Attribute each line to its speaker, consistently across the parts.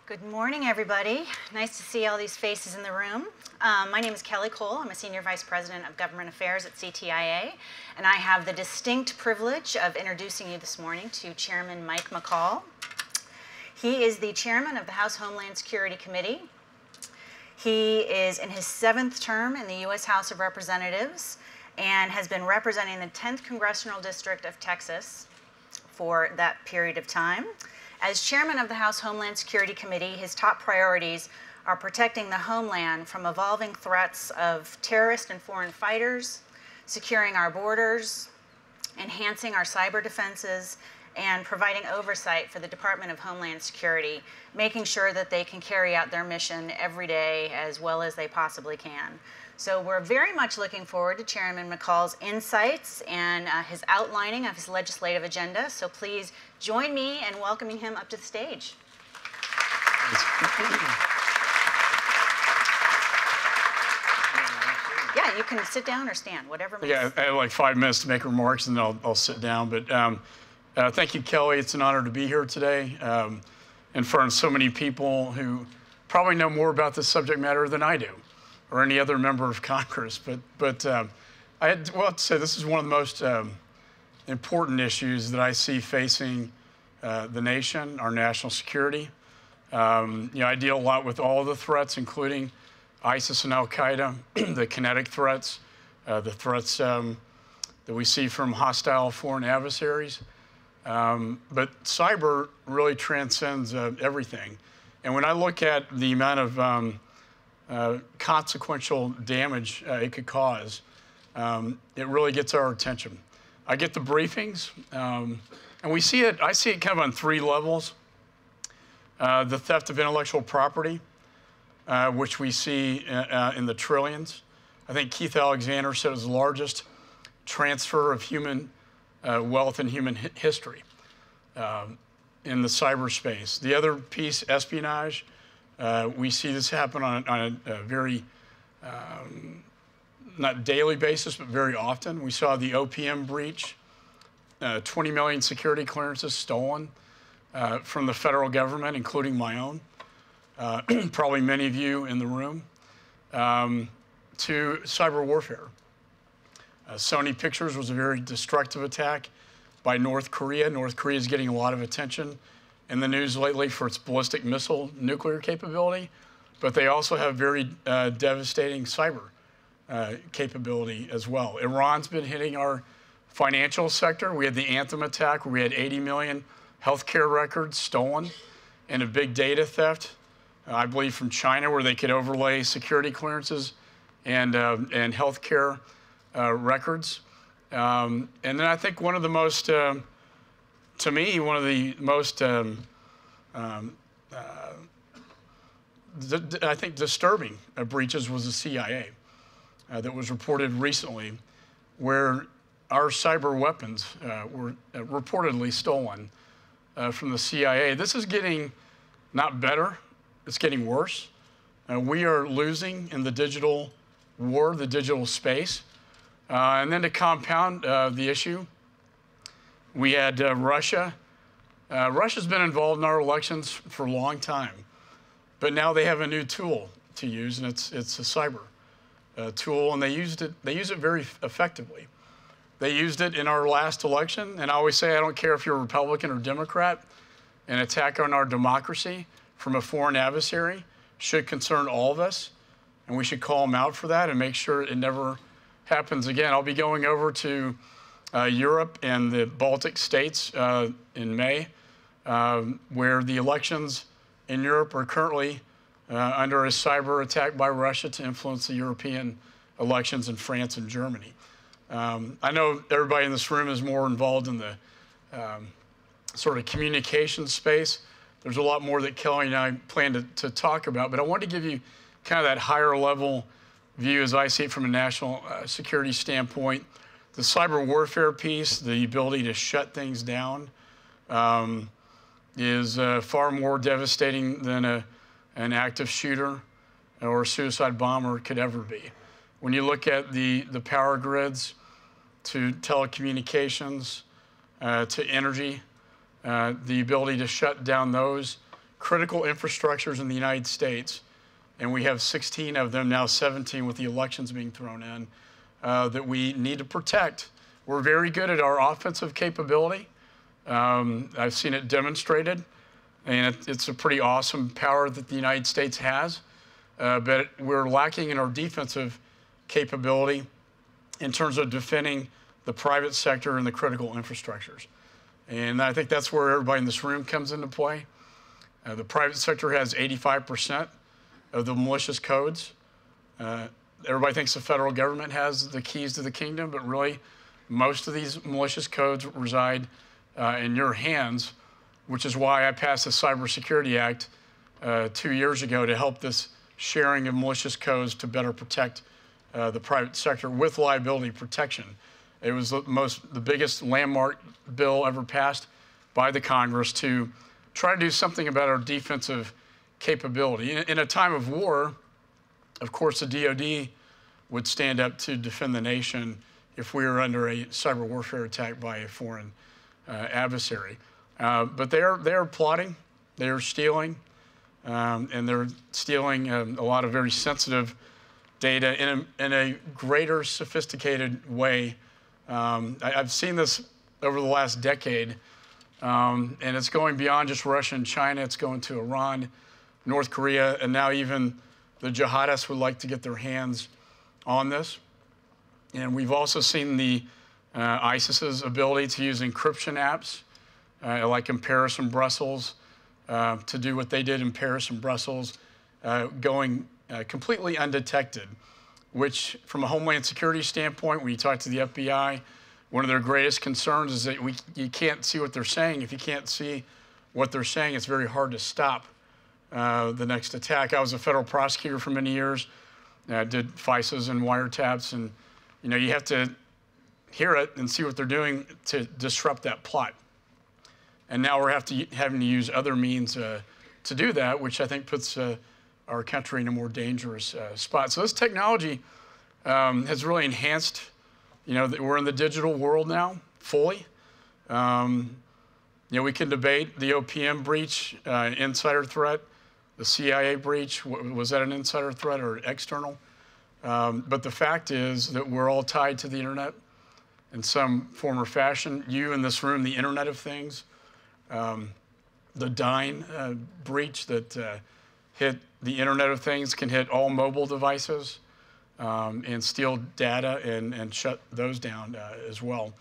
Speaker 1: Good morning, everybody. Nice to see all these faces in the room. My name is Kelly Cole. I'm a Senior Vice President of Government Affairs at CTIA, and I have the distinct privilege of introducing you this morning to Chairman Mike McCaul. He is the Chairman of the House Homeland Security Committee. He is in his 7th term in the U.S. House of Representatives and has been representing the 10th Congressional District of Texas for that period of time. As chairman of the House Homeland Security Committee, his top priorities are protecting the homeland from evolving threats of terrorist and foreign fighters, securing our borders, enhancing our cyber defenses, and providing oversight for the Department of Homeland Security, making sure that they can carry out their mission every day as well as they possibly can. So we're very much looking forward to Chairman McCaul's insights and his outlining of his legislative agenda. So please join me in welcoming him up to the stage. Yeah, you can sit down or stand, whatever makes sense.
Speaker 2: Yeah, I have like 5 minutes to make remarks, and then I'll sit down. But thank you, Kelly. It's an honor to be here today in front of so many people who probably know more about this subject matter than I do, or any other member of Congress. But I had to say this is one of the most important issues that I see facing the nation, our national security. I deal a lot with all the threats, including ISIS and Al Qaeda, the kinetic threats, the threats that we see from hostile foreign adversaries. But cyber really transcends everything. And when I look at the amount of consequential damage it could cause, it really gets our attention. I get the briefings, and we see it. I see it kind of on 3 levels. The theft of intellectual property, which we see in the trillions. I think Keith Alexander said it was the largest transfer of human wealth in human history in the cyberspace. The other piece, espionage. We see this happen on a very, not daily basis, but very often. We saw the OPM breach, 20 million security clearances stolen from the federal government, including my own, probably many of you in the room, to cyber warfare. Sony Pictures was a very destructive attack by North Korea. North Korea is getting a lot of attention in the news lately for its ballistic missile nuclear capability, but they also have very devastating cyber capability as well. Iran's been hitting our financial sector. We had the Anthem attack where we had 80 million healthcare records stolen, and a big data theft, I believe from China, where they could overlay security clearances and healthcare records. And then I think one of the most, to me, one of the most, I think, disturbing breaches was the CIA that was reported recently, where our cyber weapons were reportedly stolen from the CIA. This is getting not better, it's getting worse. We are losing in the digital war, the digital space. And then to compound the issue, we had Russia. Russia's been involved in our elections for a long time, but now they have a new tool to use, and it's a cyber tool, and they use it very effectively. They used it in our last election, and I always say I don't care if you're a Republican or Democrat, an attack on our democracy from a foreign adversary should concern all of us, and we should call them out for that and make sure it never happens again. I'll be going over to Europe and the Baltic states in May, where the elections in Europe are currently under a cyber attack by Russia to influence the European elections in France and Germany. I know everybody in this room is more involved in the sort of communication space. There's a lot more that Kelly and I plan to talk about, but I wanted to give you kind of that higher level view as I see it from a national security standpoint. The cyber warfare piece, the ability to shut things down, is far more devastating than an active shooter or a suicide bomber could ever be. When you look at the power grids, to telecommunications, to energy, the ability to shut down those critical infrastructures in the United States, and we have 16 of them, now 17 with the elections being thrown in, that we need to protect. We're very good at our offensive capability. I've seen it demonstrated, and it's a pretty awesome power that the United States has, but we're lacking in our defensive capability in terms of defending the private sector and the critical infrastructures. And I think that's where everybody in this room comes into play. The private sector has 85% of the malicious codes. Everybody thinks the federal government has the keys to the kingdom, but really most of these malicious codes reside in your hands, which is why I passed the Cybersecurity Act 2 years ago to help this sharing of malicious codes to better protect the private sector with liability protection. It was the biggest landmark bill ever passed by the Congress to try to do something about our defensive capability. In a time of war, of course, the DoD would stand up to defend the nation if we were under a cyber warfare attack by a foreign adversary. But they are plotting, they are stealing, and they're stealing a lot of very sensitive data in a greater sophisticated way. I've seen this over the last decade, and it's going beyond just Russia and China. It's going to Iran, North Korea, and now even the jihadists would like to get their hands on this. And we've also seen the ISIS's ability to use encryption apps like in Paris and Brussels to do what they did in Paris and Brussels, going completely undetected, which from a Homeland Security standpoint, when you talk to the FBI, one of their greatest concerns is that you can't see what they're saying. If you can't see what they're saying, it's very hard to stop the next attack. I was a federal prosecutor for many years, did FISAs and wiretaps, and you have to hear it and see what they're doing to disrupt that plot. And now we're having to use other means to do that, which I think puts our country in a more dangerous spot. So this technology has really enhanced, we're in the digital world now, fully. We can debate the OPM breach, insider threat, the CIA breach, was that an insider threat or external? But the fact is that we're all tied to the internet in some form or fashion. You in this room, the Internet of Things, the Dyn breach that hit the Internet of Things can hit all mobile devices and steal data and shut those down as well.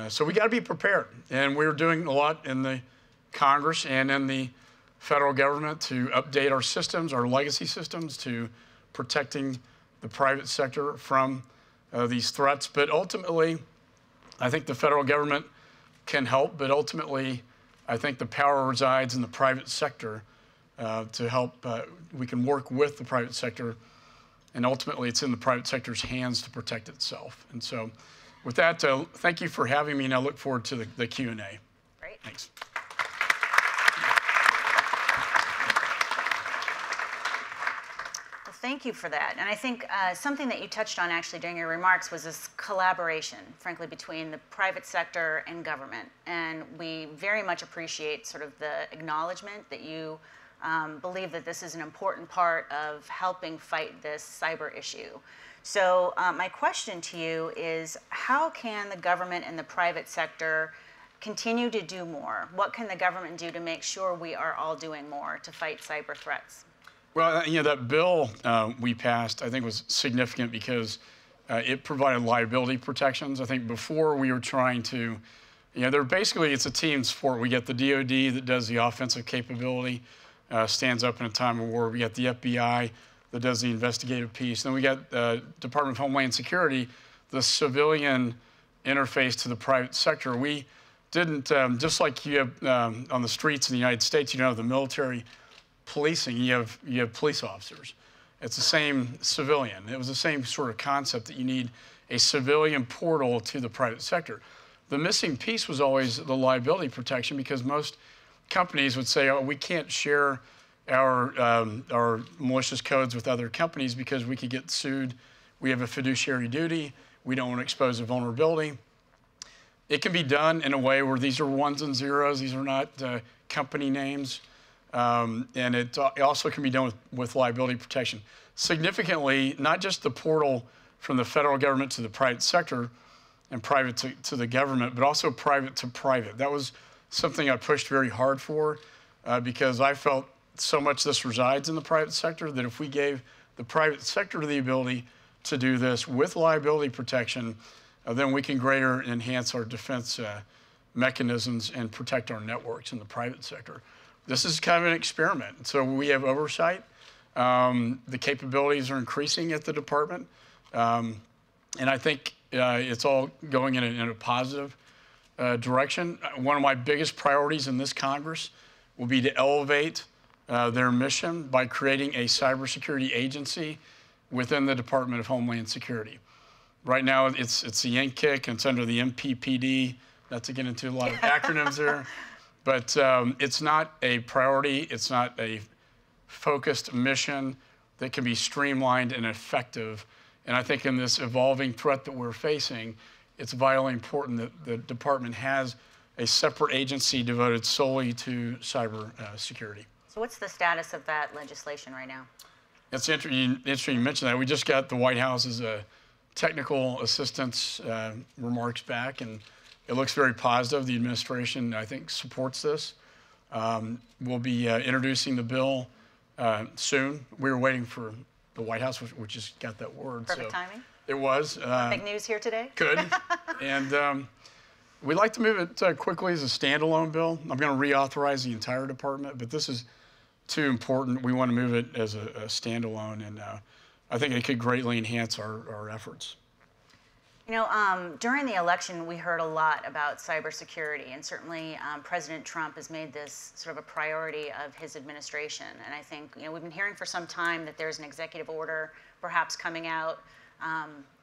Speaker 2: So we got to be prepared. And we're doing a lot in the Congress and in the federal government to update our systems, our legacy systems, to protecting the private sector from these threats. But ultimately, I think the federal government can help, but ultimately, I think the power resides in the private sector to help. We can work with the private sector, and ultimately it's in the private sector's hands to protect itself. And so with that, thank you for having me, and I look forward to the Q&A.
Speaker 1: Great.
Speaker 2: Thanks.
Speaker 1: Thank you for that. And I think something that you touched on actually during your remarks was this collaboration, frankly, between the private sector and government. And we very much appreciate sort of the acknowledgement that you believe that this is an important part of helping fight this cyber issue. So my question to you is, how can the government and the private sector continue to do more? What can the government do to make sure we are all doing more to fight cyber threats?
Speaker 2: Well, that bill we passed, I think, was significant because it provided liability protections. I think before we were trying to, it's a team sport. We get the DoD that does the offensive capability, stands up in a time of war. We got the FBI that does the investigative piece. Then we got the Department of Homeland Security, the civilian interface to the private sector. We didn't, just like you have on the streets in the United States, the military policing, you have police officers. It's the same civilian. It was the same sort of concept that you need a civilian portal to the private sector. The missing piece was always the liability protection, because most companies would say, oh, we can't share our malicious codes with other companies because we could get sued. We have a fiduciary duty. We don't want to expose a vulnerability. It can be done in a way where these are ones and zeros. These are not company names. and it also can be done with liability protection. Significantly, not just the portal from the federal government to the private sector and private to the government, but also private to private. That was something I pushed very hard for because I felt so much this resides in the private sector that if we gave the private sector the ability to do this with liability protection, then we can greater enhance our defense mechanisms and protect our networks in the private sector. This is kind of an experiment. So we have oversight. The capabilities are increasing at the department. And I think it's all going in a positive direction. One of my biggest priorities in this Congress will be to elevate their mission by creating a cybersecurity agency within the Department of Homeland Security. Right now, it's the NCIC, and it's under the MPPD. Not to get into a lot of acronyms there, but it's not a priority. It's not a focused mission that can be streamlined and effective. And I think in this evolving threat that we're facing, it's vitally important that the department has a separate agency devoted solely to cyber security.
Speaker 1: So what's the status of that legislation right now?
Speaker 2: It's interesting you mentioned that. We just got the White House's technical assistance remarks back, and it looks very positive. The administration, I think, supports this. We'll be introducing the bill soon. We were waiting for the White House, which just got that word.
Speaker 1: Perfect timing.
Speaker 2: It was.
Speaker 1: Big news here today.
Speaker 2: Good. And we'd like to move it quickly as a standalone bill. I'm going to reauthorize the entire department, but this is too important. We want to move it as a standalone, and I think it could greatly enhance our efforts.
Speaker 1: You know, during the election, we heard a lot about cybersecurity, and certainly President Trump has made this sort of a priority of his administration. And I think, you know, we've been hearing for some time that there's an executive order perhaps coming out.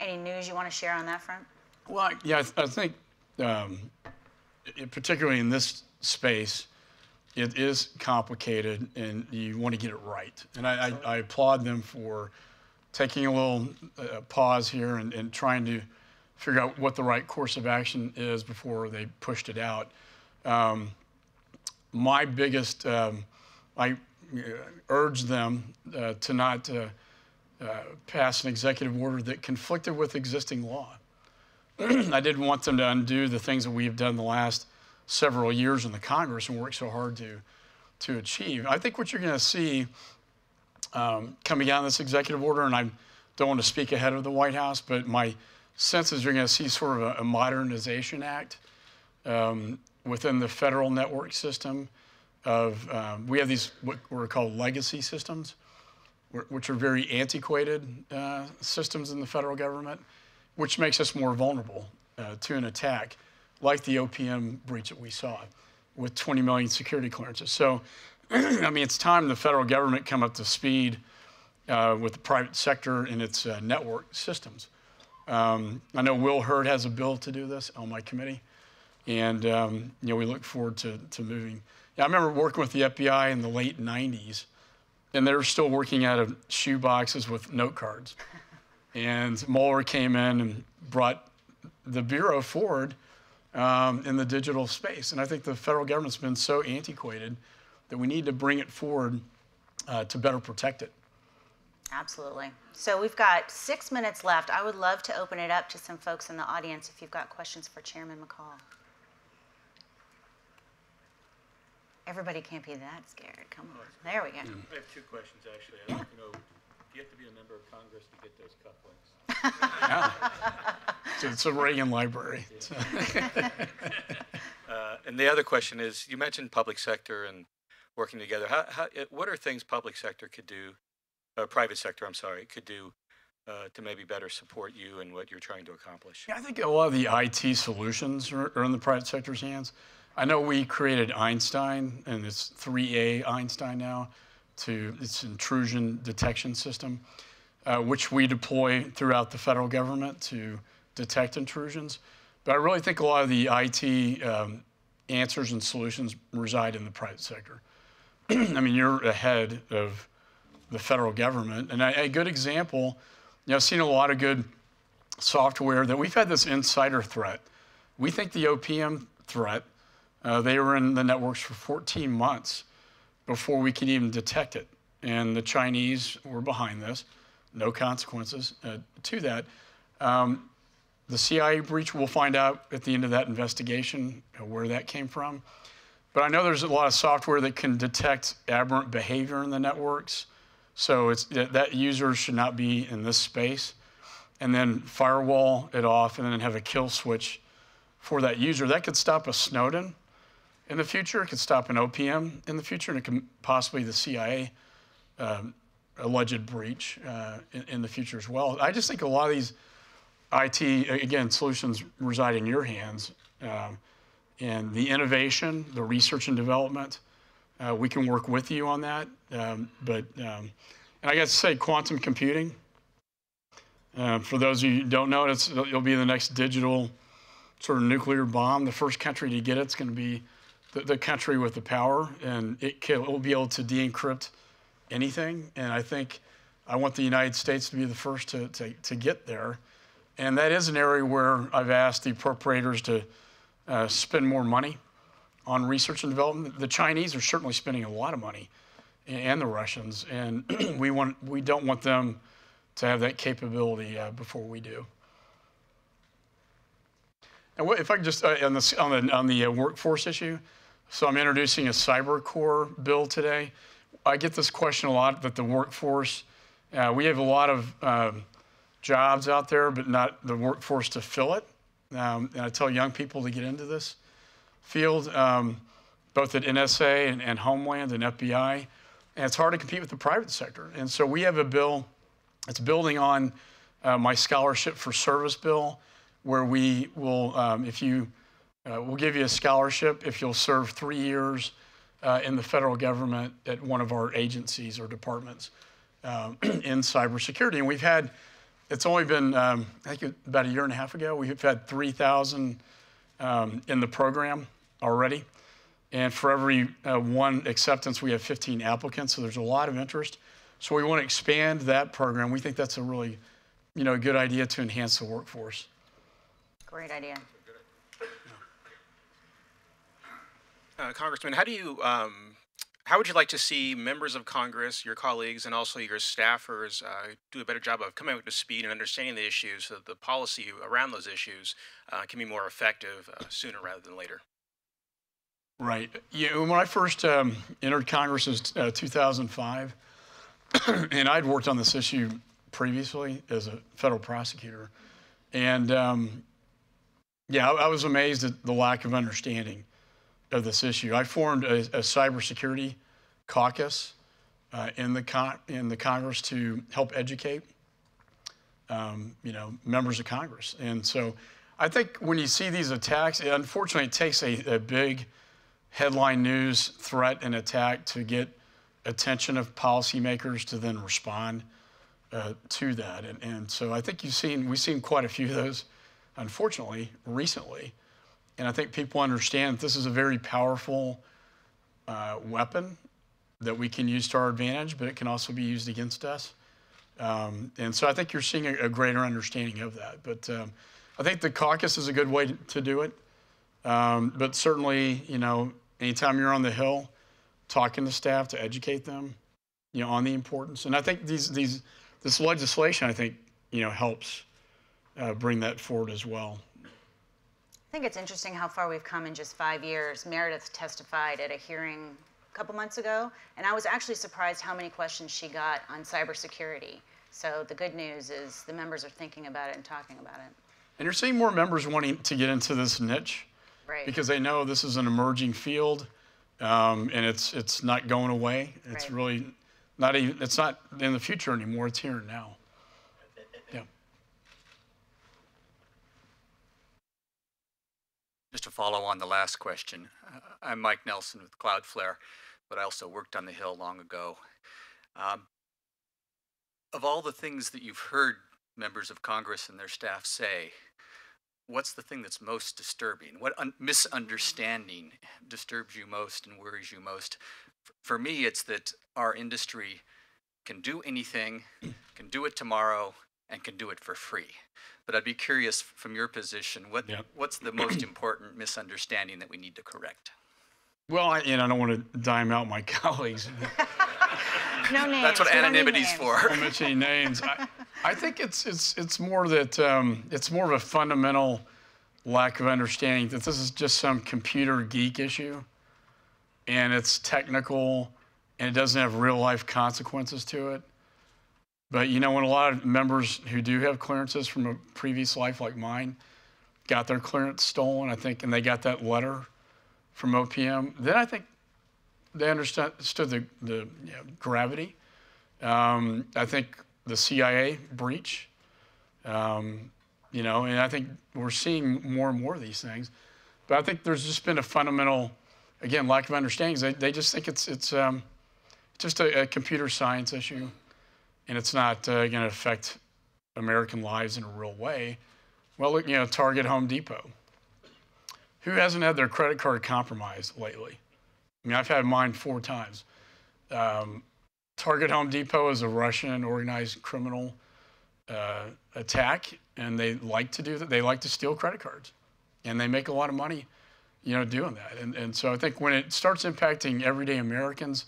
Speaker 1: Any news you want to share on that front?
Speaker 2: Well, yeah, I think particularly in this space, it is complicated, and you want to get it right. And I applaud them for taking a little pause here and trying to figure out what the right course of action is before they pushed it out. My biggest, I urge them to not pass an executive order that conflicted with existing law. I didn't want them to undo the things that we've done the last several years in the Congress and worked so hard to achieve. I think what you're going to see coming out of this executive order, and I don't want to speak ahead of the White House, but my sense is you're going to see sort of a modernization act within the federal network system of, we have these what were called legacy systems, which are very antiquated systems in the federal government, which makes us more vulnerable to an attack, like the OPM breach that we saw with 20 million security clearances. So, I mean, it's time the federal government come up to speed with the private sector and its network systems. I know Will Hurd has a bill to do this on my committee, and you know, we look forward to moving. Yeah, I remember working with the FBI in the late 90s, and they were still working out of shoe boxes with note cards. And Mueller came in and brought the Bureau forward in the digital space. And I think the federal government's been so antiquated that we need to bring it forward to better protect it.
Speaker 1: Absolutely. So we've got 6 minutes left. I would love to open it up to some folks in the audience if you've got questions for Chairman McCaul. Everybody can't be that scared. Come on. There we go.
Speaker 3: I have two questions, actually. I'd like to know, do you have to be a member of Congress to get those cufflinks?
Speaker 2: So it's a Reagan library.
Speaker 3: And the other question is, you mentioned public sector and working together. What are things public sector could do, private sector, I'm sorry, could do to maybe better support you and what you're trying to accomplish?
Speaker 2: Yeah, I think a lot of the IT solutions are in the private sector's hands. I know we created Einstein, and it's 3A Einstein now, it's intrusion detection system, which we deploy throughout the federal government to detect intrusions. But I really think a lot of the IT answers and solutions reside in the private sector. I mean, you're ahead of the federal government. And a good example, you know, I've seen a lot of good software that we've had this insider threat. We think the OPM threat, they were in the networks for 14 months. before we could even detect it. And the Chinese were behind this. No consequences to that. The CIA breach, we'll find out at the end of that investigation where that came from. But I know there's a lot of software that can detect aberrant behavior in the networks. So that user should not be in this space. And then firewall it off and then have a kill switch for that user. That could stop a Snowden in the future. It could stop an OPM in the future. And it can possibly the CIA alleged breach in the future as well. I just think a lot of these IT, again, solutions reside in your hands. And the innovation, the research and development, we can work with you on that. And I got to say, quantum computing, for those of you who don't know, it'll be the next digital sort of nuclear bomb. The first country to get it's going to be the country with the power, and it will be able to de-encrypt anything. And I want the United States to be the first to get there. And that is an area where I've asked the appropriators to spend more money on research and development. The Chinese are certainly spending a lot of money, and the Russians, and we don't want them to have that capability before we do. And if I could just on the workforce issue, so I'm introducing a cyber core bill today. I get this question a lot, that the workforce, we have a lot of jobs out there, but not the workforce to fill it. And I tell young people to get into this field, both at NSA and Homeland and FBI. And it's hard to compete with the private sector. And so we have a bill that's building on my scholarship for service bill, where we will, we'll give you a scholarship if you'll serve 3 years in the federal government at one of our agencies or departments in cybersecurity. And we've had, it's only been, I think about a year and a half ago, we've had 3,000 in the program already. And for every one acceptance, we have 15 applicants, so there's a lot of interest. So we want to expand that program. We think that's a really, good idea to enhance the workforce.
Speaker 1: Great idea.
Speaker 4: Congressman, how would you like to see members of Congress, your colleagues, and also your staffers do a better job of coming up to speed and understanding the issues so that the policy around those issues can be more effective sooner rather than later?
Speaker 2: Right. Yeah, when I first entered Congress in 2005, and I'd worked on this issue previously as a federal prosecutor, and I was amazed at the lack of understanding of this issue. I formed a cybersecurity caucus in the Congress to help educate, members of Congress. And so I think when you see these attacks, unfortunately, it takes a big headline news threat and attack to get attention of policymakers to then respond to that. And so I think we've seen quite a few of those, unfortunately, recently. And I think people understand that this is a very powerful weapon that we can use to our advantage, but it can also be used against us. And so I think you're seeing a greater understanding of that. But I think the caucus is a good way to do it. But certainly, anytime you're on the Hill, talking to staff to educate them, on the importance. And I think this legislation, I think, helps bring that forward as well.
Speaker 1: I think it's interesting how far we've come in just 5 years. Meredith testified at a hearing a couple months ago, and I was actually surprised how many questions she got on cybersecurity. So the good news is the members are thinking about it and talking about it.
Speaker 2: And you're seeing more members wanting to get into this niche,
Speaker 1: right?
Speaker 2: Because they know this is an emerging field, and it's not going away. It's
Speaker 1: right.
Speaker 2: Really not even. It's not in the future anymore. It's here and now. Yeah.
Speaker 5: Just to follow on the last question, I'm Mike Nelson with Cloudflare, but I also worked on the Hill long ago. Of all the things that you've heard members of Congress and their staff say, what's the thing that's most disturbing? What misunderstanding disturbs you most and worries you most? For me, it's that our industry can do anything, can do it tomorrow, and can do it for free. But I'd be curious from your position, what's the most important misunderstanding that we need to correct?
Speaker 2: Well, I don't want to dime out my colleagues.
Speaker 1: No names.
Speaker 4: That's what
Speaker 1: We don't need
Speaker 4: anonymity's
Speaker 1: names.
Speaker 4: for.
Speaker 2: I won't mention any names. I think it's more that it's more of a fundamental lack of understanding that this is just some computer geek issue, and it's technical, and it doesn't have real life consequences to it. But when a lot of members who do have clearances from a previous life like mine got their clearance stolen, I think, and they got that letter from OPM, then I think they understood the gravity. I think the CIA breach, and I think we're seeing more and more of these things. But I think there's just been a fundamental, again, lack of understanding. They just think it's just a computer science issue, and it's not going to affect American lives in a real way. Well, look, Target, Home Depot. Who hasn't had their credit card compromised lately? I mean, I've had mine 4 times. Target, Home Depot is a Russian organized criminal attack, and they like to do that. They like to steal credit cards, and they make a lot of money, doing that. And so I think when it starts impacting everyday Americans,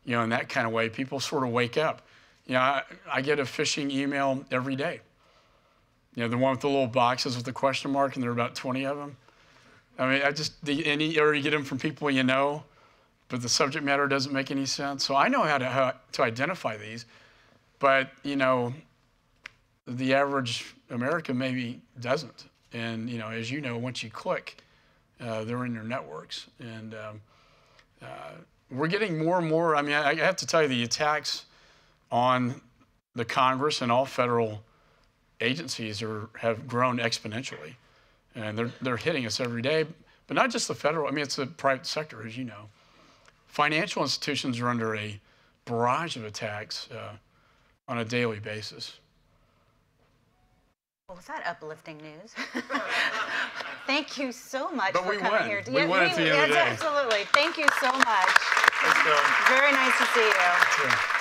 Speaker 2: in that kind of way, people sort of wake up. I get a phishing email every day. The one with the little boxes with the question mark, and there are about 20 of them. I mean, or you get them from people but the subject matter doesn't make any sense. So I know how to identify these, but the average American maybe doesn't. And as once you click, they're in your networks, and we're getting more and more. I mean, I have to tell you, the attacks on the Congress and all federal agencies have grown exponentially. And they're hitting us every day, but not just the federal. I mean, it's the private sector, as you know. Financial institutions are under a barrage of attacks on a daily basis.
Speaker 1: Well, was that uplifting news? Thank you so much
Speaker 2: But
Speaker 1: for
Speaker 2: we
Speaker 1: coming
Speaker 2: win.
Speaker 1: here.
Speaker 2: We win at the end of the day.
Speaker 1: Absolutely. Thank you so much.
Speaker 2: Let's go.
Speaker 1: Very nice to see you.
Speaker 2: Sure.